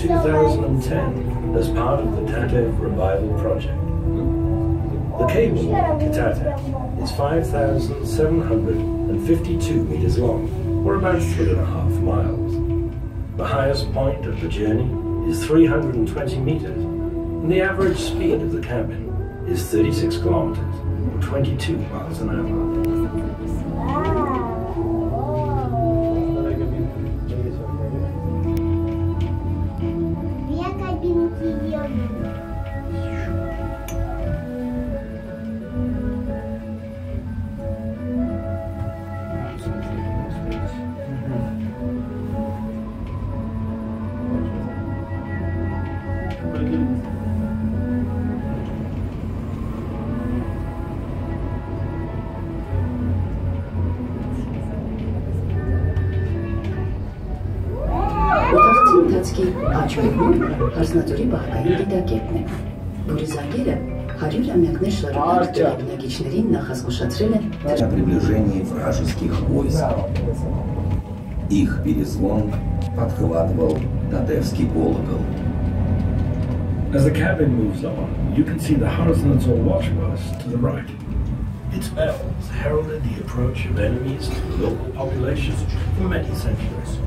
2010 as part of the Tatev Revival Project. The cable to Tatev is 5,752 meters long, or about 3.5 miles. The highest point of the journey is 320 meters, and the average speed of the cabin is 36 kilometers, or 22 miles an hour. Աչքերում հարսնատուրի բաղկային դիտակետն է, որի զանգերը 100 ամյակներ շարունակ դրամնագիչներին նախազգուշացրել են о приближении вражеских войск. Их перезвон подхватывал Татевский колокол. As the cabin moves on, you can see the horizontal watchpost to the right. Its bells heralded the approach of enemies to the local population for many centuries.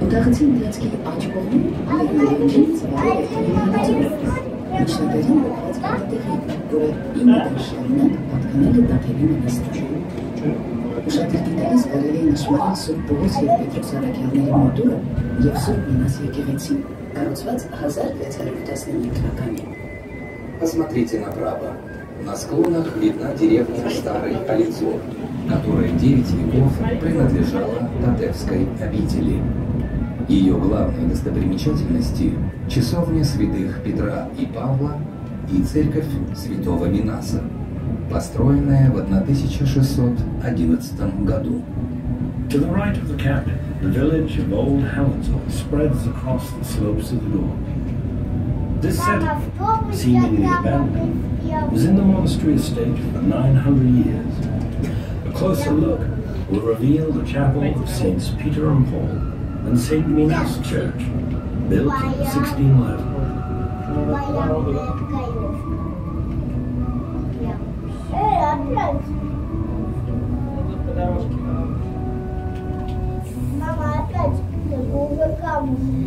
Ուտախցին դրածքի աջ կողմում հայտնի ծավալի էթնիկացում։ Միջնադարին բողված կատեղի, որը 9 դար շարունակ պատկանել է Տաթևի Մոնաստիրում։ Ուշադիր դիտելիս կարելի է նշմարել Սուրբ Պողոս և Պետրոս առաքյալների մատուրը և Սուրբ Մինաս եկեղեցին, կառուցված 1615 թվականին։ Посмотрите направо. На склонах видна деревня Старый Олицо, которая 9 веков принадлежала Татевской обители. Ее главные достопримечательности – часовня святых Петра и Павла и церковь святого Минаса, построенная в 1611 году. To the right of the cabin, the village of Old Helensville spreads across the slopes of the gorge. This setup, seemingly abandoned, was in the monastery estate for 900 years. A closer look will reveal the chapel of Saints Peter and Paul and St. Minas Church, built in 1611. Мама, опять уже камни.